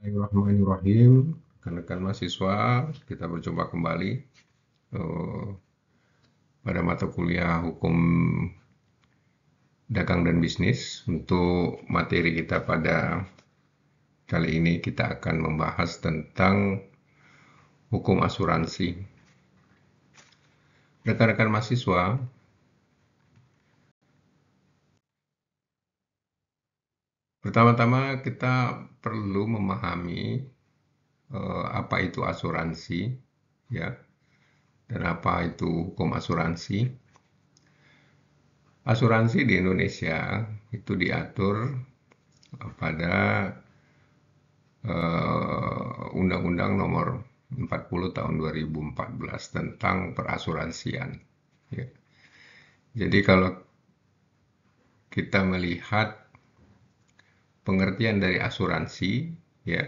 Bismillahirrahmanirrahim. Rekan-rekan mahasiswa, kita berjumpa kembali eh, pada mata kuliah Hukum Dagang dan Bisnis. Untuk materi kita pada kali ini, kita akan membahas tentang hukum asuransi. Rekan-rekan mahasiswa, pertama-tama kita perlu memahami apa itu asuransi, ya, dan apa itu hukum asuransi. Asuransi di Indonesia itu diatur pada Undang-Undang Nomor 40 Tahun 2014 tentang perasuransian. Ya. Jadi kalau kita melihat pengertian dari asuransi, ya,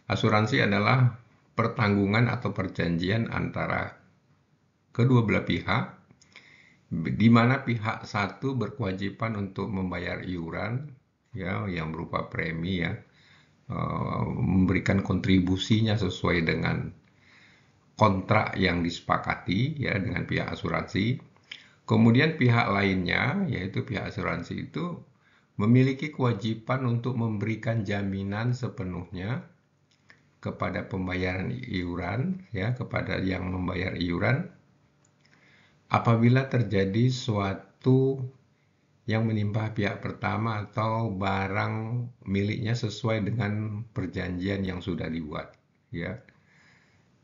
asuransi adalah pertanggungan atau perjanjian antara kedua belah pihak, di mana pihak satu berkewajiban untuk membayar iuran, ya, yang berupa premi, ya, memberikan kontribusinya sesuai dengan kontrak yang disepakati, ya, dengan pihak asuransi. Kemudian pihak lainnya, yaitu pihak asuransi itu memiliki kewajiban untuk memberikan jaminan sepenuhnya kepada pembayaran iuran, ya, kepada yang membayar iuran apabila terjadi suatu yang menimpa pihak pertama atau barang miliknya sesuai dengan perjanjian yang sudah dibuat, ya.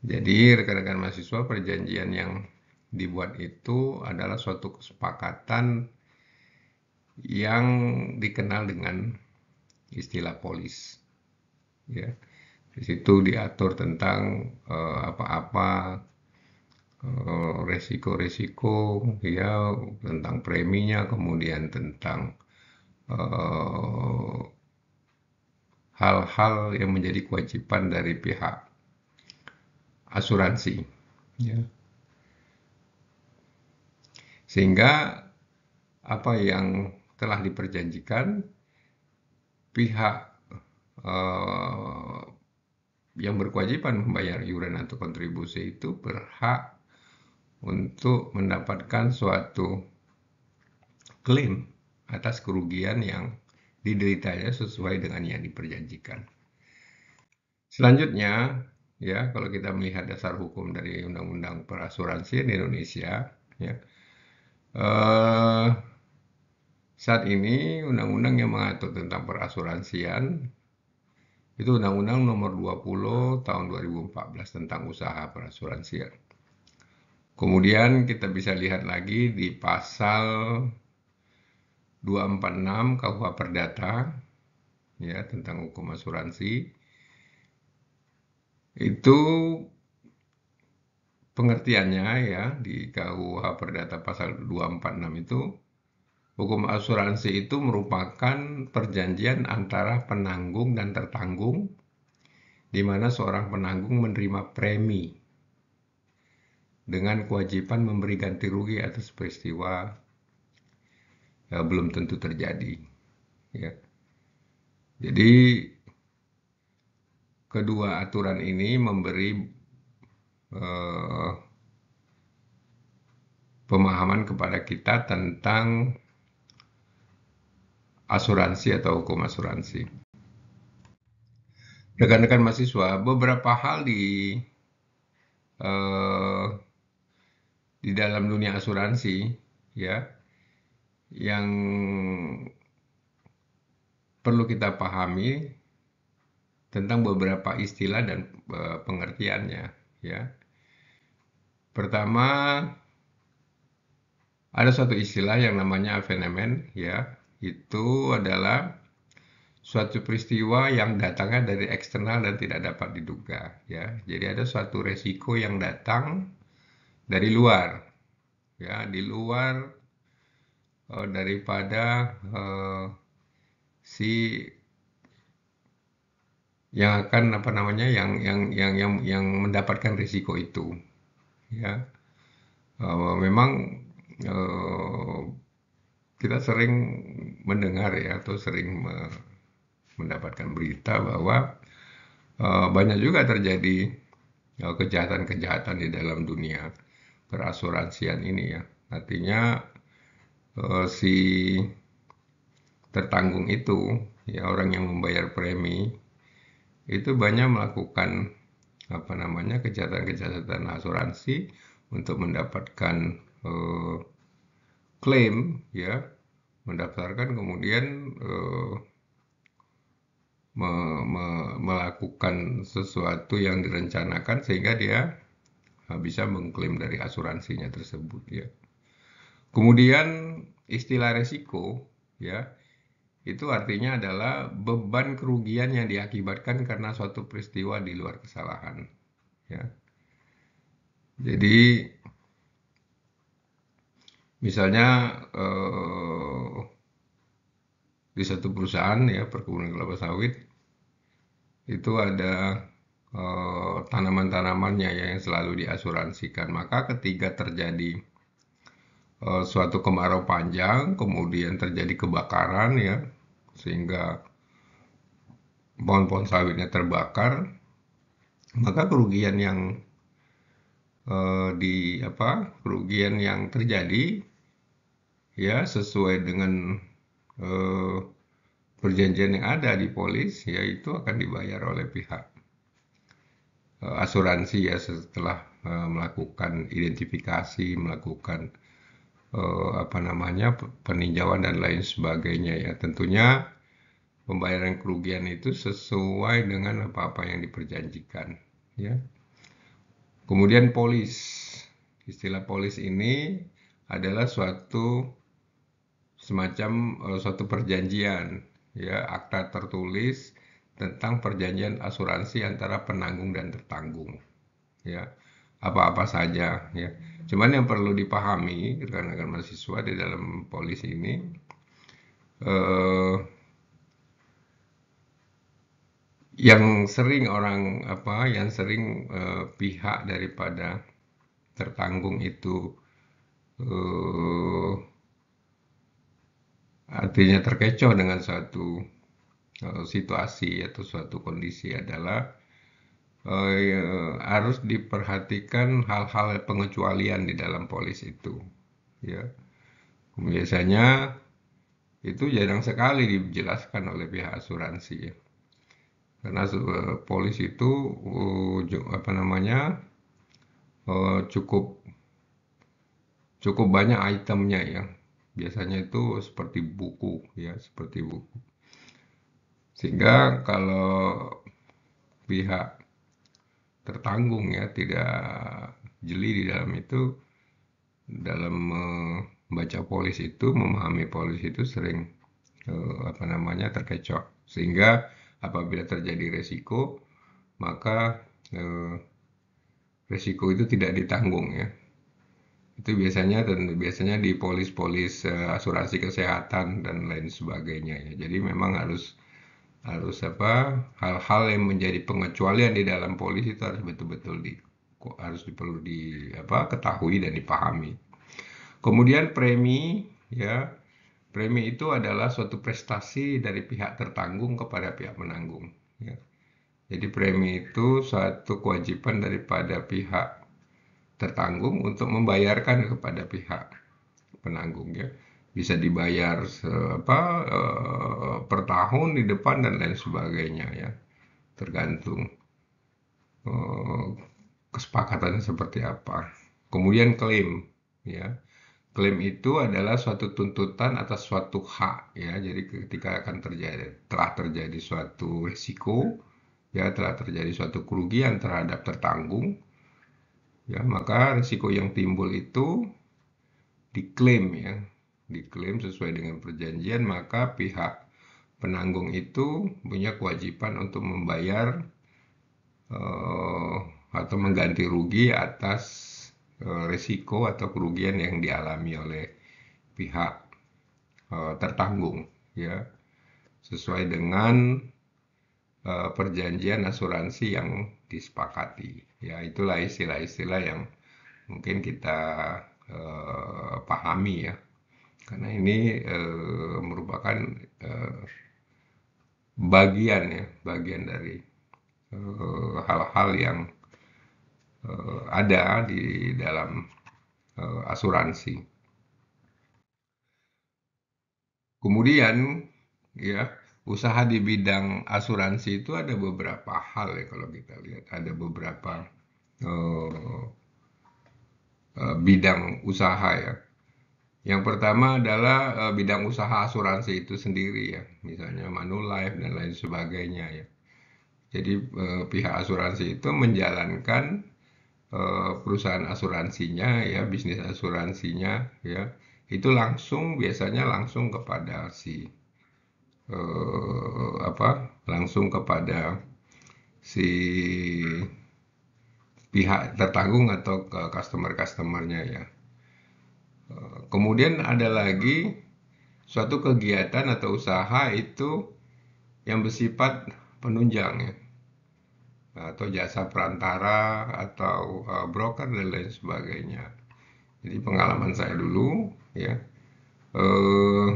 Jadi rekan-rekan mahasiswa, perjanjian yang dibuat itu adalah suatu kesepakatan yang dikenal dengan istilah polis, ya. Di situ diatur tentang apa-apa resiko-resiko, ya, tentang preminya, kemudian tentang hal-hal yang menjadi kewajiban dari pihak asuransi, ya. Sehingga apa yang telah diperjanjikan, pihak yang berkewajiban membayar iuran atau kontribusi itu berhak untuk mendapatkan suatu klaim atas kerugian yang dideritanya sesuai dengan yang diperjanjikan. Selanjutnya, ya, kalau kita melihat dasar hukum dari Undang-Undang Perasuransian di Indonesia, ya, saat ini undang-undang yang mengatur tentang perasuransian itu Undang-Undang Nomor 20 Tahun 2014 tentang usaha perasuransian. Kemudian kita bisa lihat lagi di pasal 246 KUH Perdata, ya, tentang hukum asuransi. Itu pengertiannya, ya, di KUH Perdata pasal 246 itu, hukum asuransi itu merupakan perjanjian antara penanggung dan tertanggung, di mana seorang penanggung menerima premi dengan kewajiban memberi ganti rugi atas peristiwa belum tentu terjadi, ya. Jadi kedua aturan ini memberi pemahaman kepada kita tentang asuransi atau hukum asuransi. Rekan-rekan mahasiswa, beberapa hal di dalam dunia asuransi, ya, yang perlu kita pahami tentang beberapa istilah dan pengertiannya, ya. Pertama, ada suatu istilah yang namanya avenement, ya. Itu adalah suatu peristiwa yang datangnya dari eksternal dan tidak dapat diduga, ya. Jadi ada suatu resiko yang datang dari luar, ya, di luar daripada si yang akan apa namanya yang mendapatkan risiko itu, ya. Memang kita sering mendengar, ya, atau sering mendapatkan berita bahwa banyak juga terjadi kejahatan-kejahatan di dalam dunia perasuransian ini ya. Artinya si tertanggung itu, ya orang yang membayar premi itu banyak melakukan apa namanya kejahatan-kejahatan asuransi untuk mendapatkan eh, klaim ya, mendaftarkan kemudian melakukan sesuatu yang direncanakan sehingga dia bisa mengklaim dari asuransinya tersebut ya. Kemudian istilah resiko ya, itu artinya adalah beban kerugian yang diakibatkan karena suatu peristiwa di luar kesalahan ya. Jadi misalnya di satu perusahaan ya perkebunan kelapa sawit itu ada tanaman-tanamannya ya yang selalu diasuransikan. Maka ketika terjadi suatu kemarau panjang, kemudian terjadi kebakaran ya, sehingga pohon-pohon sawitnya terbakar, maka kerugian yang kerugian yang terjadi ya sesuai dengan eh, perjanjian yang ada di polis, yaitu akan dibayar oleh pihak asuransi ya setelah melakukan identifikasi, melakukan apa namanya peninjauan dan lain sebagainya ya. Tentunya pembayaran kerugian itu sesuai dengan apa-apa yang diperjanjikan ya. Kemudian polis. Istilah polis ini adalah suatu perjanjian ya, akta tertulis tentang perjanjian asuransi antara penanggung dan tertanggung ya, apa-apa saja ya. Cuman yang perlu dipahami rekan-rekan mahasiswa di dalam polis ini eh, yang sering pihak daripada tertanggung itu eh, artinya terkecoh dengan suatu situasi atau suatu kondisi adalah ya, harus diperhatikan hal-hal pengecualian di dalam polis itu ya. Biasanya itu jarang sekali dijelaskan oleh pihak asuransi ya. Karena polis itu apa namanya cukup cukup banyak itemnya ya. Biasanya itu seperti buku ya, seperti buku. Sehingga kalau pihak tertanggung ya tidak jeli di dalam itu, dalam membaca polis itu, memahami polis itu sering apa namanya terkecoh. Sehingga apabila terjadi resiko, maka eh, resiko itu tidak ditanggung ya. Itu biasanya di polis-polis asuransi kesehatan dan lain sebagainya ya. Jadi memang harus harus apa hal-hal yang menjadi pengecualian di dalam polis itu harus betul-betul perlu di apa ketahui dan dipahami. Kemudian premi ya, premi itu adalah suatu prestasi dari pihak tertanggung kepada pihak menanggung ya. Jadi premi itu suatu kewajiban daripada pihak tertanggung untuk membayarkan kepada pihak penanggung ya. Bisa dibayar per tahun di depan dan lain sebagainya ya. Tergantung eh, kesepakatannya seperti apa. Kemudian klaim ya. Klaim itu adalah suatu tuntutan atas suatu hak ya. Jadi ketika telah terjadi suatu risiko ya, telah terjadi suatu kerugian terhadap tertanggung ya, maka risiko yang timbul itu diklaim ya, diklaim sesuai dengan perjanjian, maka pihak penanggung itu punya kewajiban untuk membayar eh, atau mengganti rugi atas risiko atau kerugian yang dialami oleh pihak tertanggung ya, sesuai dengan perjanjian asuransi yang disepakati ya. Itulah istilah-istilah yang mungkin kita pahami ya, karena ini merupakan bagian ya, bagian dari hal-hal yang ada di dalam asuransi. Kemudian ya, usaha di bidang asuransi itu ada beberapa hal ya kalau kita lihat. Ada beberapa eh, bidang usaha ya. Yang pertama adalah bidang usaha asuransi itu sendiri ya, misalnya Manulife dan lain sebagainya ya. Jadi pihak asuransi itu menjalankan perusahaan asuransinya ya, bisnis asuransinya ya, itu biasanya langsung kepada langsung kepada si pihak tertanggung atau ke customer-customernya ya. Kemudian ada lagi suatu kegiatan atau usaha itu yang bersifat penunjang ya, atau jasa perantara atau broker dan lain sebagainya. Jadi pengalaman saya dulu ya, eh,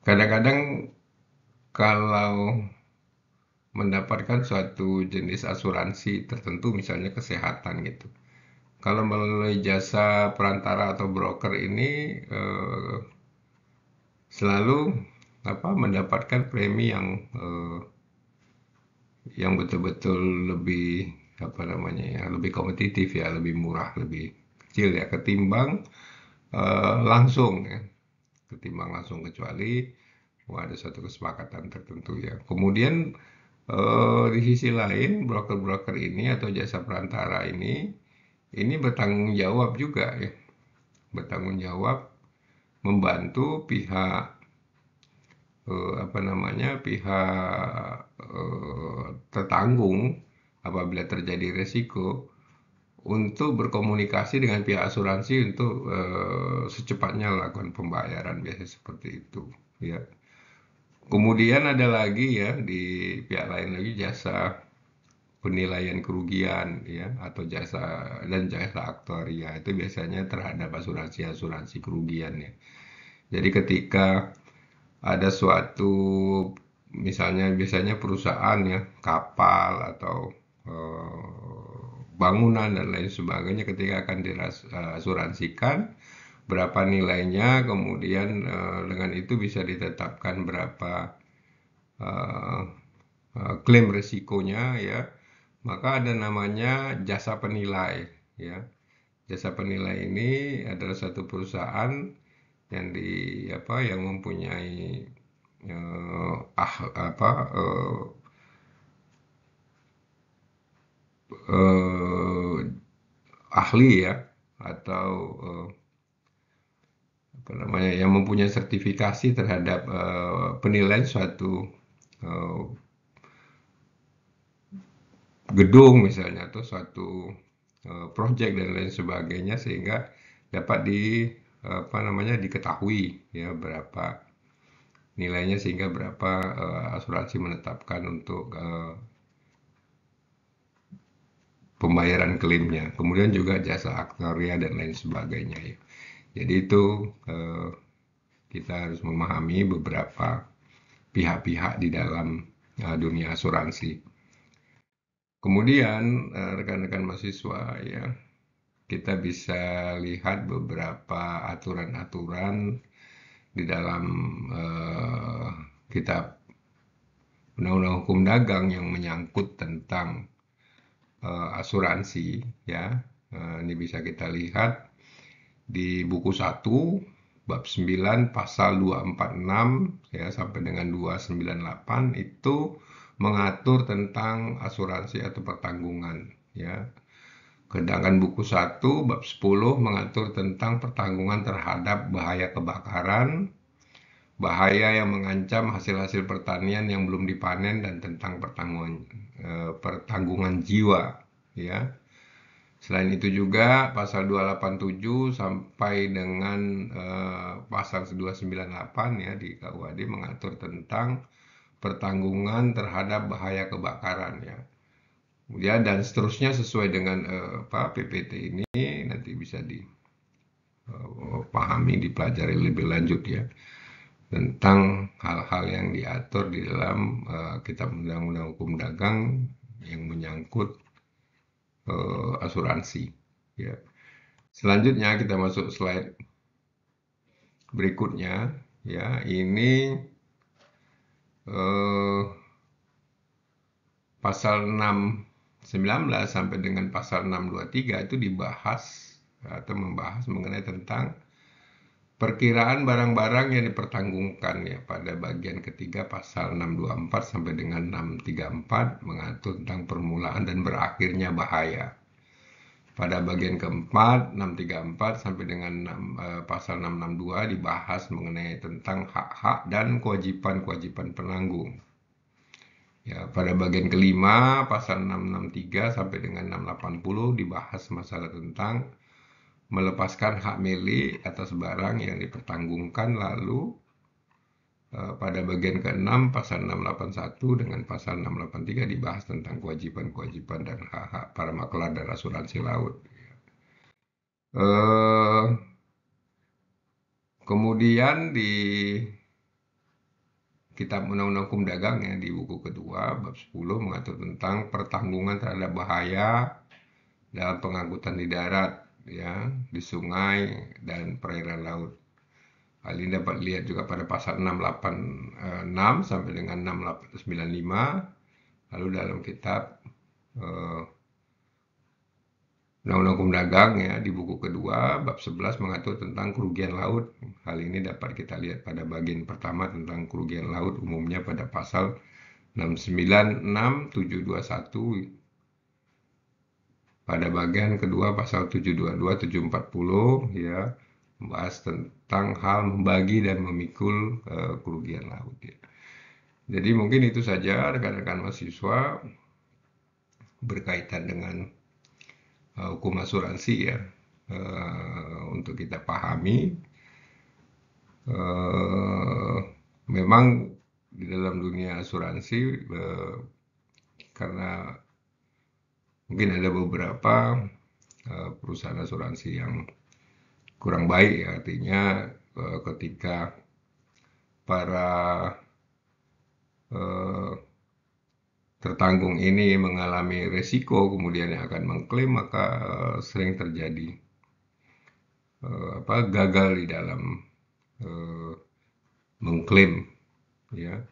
kadang-kadang kalau mendapatkan suatu jenis asuransi tertentu, misalnya kesehatan gitu. Kalau melalui jasa perantara atau broker ini selalu mendapatkan premi yang betul-betul lebih lebih kompetitif ya, lebih murah, lebih kecil ya ketimbang langsung ya, ketimbang langsung kecuali ada satu kesepakatan tertentu ya. Kemudian di sisi lain broker-broker ini atau jasa perantara ini bertanggung jawab juga ya, bertanggung jawab membantu pihak tertanggung apabila terjadi resiko untuk berkomunikasi dengan pihak asuransi untuk secepatnya melakukan pembayaran, biasa seperti itu ya. Kemudian ada lagi ya di pihak lain lagi jasa penilaian kerugian ya, atau jasa aktuaria itu biasanya terhadap asuransi kerugian ya. Jadi ketika ada suatu, misalnya biasanya perusahaan ya, kapal atau bangunan dan lain sebagainya, ketika akan diasuransikan berapa nilainya, kemudian dengan itu bisa ditetapkan berapa eh, klaim risikonya ya, maka ada namanya jasa penilai ya. Jasa penilai ini adalah satu perusahaan yang yang mempunyai eh, ah apa eh, ahli ya, atau yang mempunyai sertifikasi terhadap penilaian suatu eh, gedung misalnya, atau suatu proyek dan lain sebagainya, sehingga dapat diketahui ya berapa nilainya, sehingga berapa asuransi menetapkan untuk pembayaran klaimnya. Kemudian juga jasa aktuaria dan lain sebagainya ya. Jadi itu kita harus memahami beberapa pihak-pihak di dalam dunia asuransi. Kemudian rekan-rekan mahasiswa ya, kita bisa lihat beberapa aturan-aturan di dalam kitab Undang-Undang Hukum Dagang yang menyangkut tentang asuransi ya. Ini bisa kita lihat di buku 1 bab 9 pasal 246 ya sampai dengan 298, itu mengatur tentang asuransi atau pertanggungan ya. Sedangkan buku 1 bab 10 mengatur tentang pertanggungan terhadap bahaya kebakaran, bahaya yang mengancam hasil-hasil pertanian yang belum dipanen, dan tentang pertanggungan jiwa ya. Selain itu juga pasal 287 sampai dengan pasal 298 ya di KUHD mengatur tentang pertanggungan terhadap bahaya kebakaran ya. Kemudian dan seterusnya sesuai dengan PPT ini nanti bisa dipahami, dipelajari lebih lanjut ya. tentang hal-hal yang diatur di dalam Kitab Undang-Undang Hukum Dagang yang menyangkut asuransi. Ya. Selanjutnya kita masuk slide berikutnya. Ya, ini pasal 619 sampai dengan pasal 623 itu dibahas atau membahas mengenai tentang perkiraan barang-barang yang dipertanggungkan ya pada bagian ketiga pasal 624 sampai dengan 634 mengatur tentang permulaan dan berakhirnya bahaya. Pada bagian keempat 634 sampai dengan pasal 662 dibahas mengenai tentang hak-hak dan kewajiban-kewajiban penanggung. Ya, pada bagian kelima pasal 663 sampai dengan 680 dibahas masalah tentang melepaskan hak milik atas barang yang dipertanggungkan. Lalu pada bagian ke-6 pasal 681 dengan pasal 683 dibahas tentang kewajiban-kewajiban dan hak-hak para makelar dan asuransi laut. Kemudian di Kitab Undang-Undang Hukum Dagang ya di buku kedua bab 10 mengatur tentang pertanggungan terhadap bahaya dalam pengangkutan di darat ya, di sungai dan perairan laut. Hal ini dapat dilihat juga pada pasal 686 sampai dengan 695. Lalu dalam kitab Undang-Undang Hukum Dagang ya di buku kedua bab 11 mengatur tentang kerugian laut. Hal ini dapat kita lihat pada bagian pertama tentang kerugian laut umumnya pada pasal 696, 721. Pada bagian kedua pasal 722, 740 ya membahas tentang hal membagi dan memikul kerugian laut ya. Jadi mungkin itu saja rekan-rekan mahasiswa berkaitan dengan hukum asuransi ya, untuk kita pahami. Memang di dalam dunia asuransi karena mungkin ada beberapa perusahaan asuransi yang kurang baik ya, artinya ketika para tertanggung ini mengalami resiko kemudian yang akan mengklaim, maka sering terjadi gagal di dalam mengklaim ya,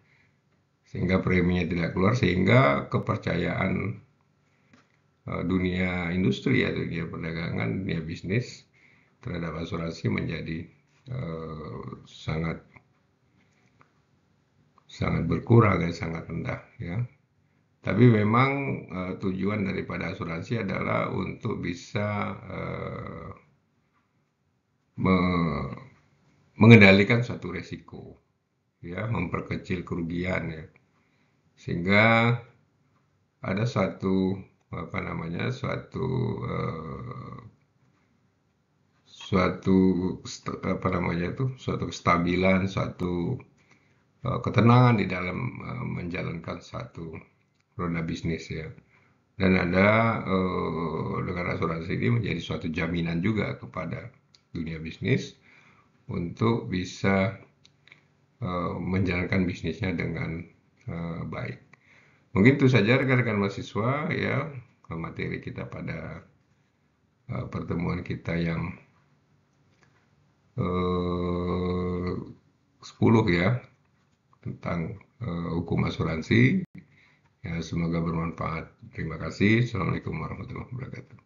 sehingga preminya tidak keluar, sehingga kepercayaan dunia industri ya, dunia perdagangan, dunia bisnis terhadap asuransi menjadi sangat berkurang dan sangat rendah ya. Tapi memang tujuan daripada asuransi adalah untuk bisa mengendalikan suatu resiko, ya, memperkecil kerugian ya, sehingga ada suatu suatu kestabilan, suatu ketenangan di dalam menjalankan satu roda bisnis ya. Dan ada dengan asuransi ini menjadi suatu jaminan juga kepada dunia bisnis untuk bisa menjalankan bisnisnya dengan baik. Mungkin itu saja rekan-rekan mahasiswa ya, materi kita pada pertemuan kita yang 10 ya, tentang hukum asuransi. Ya, semoga bermanfaat. Terima kasih. Assalamualaikum warahmatullahi wabarakatuh.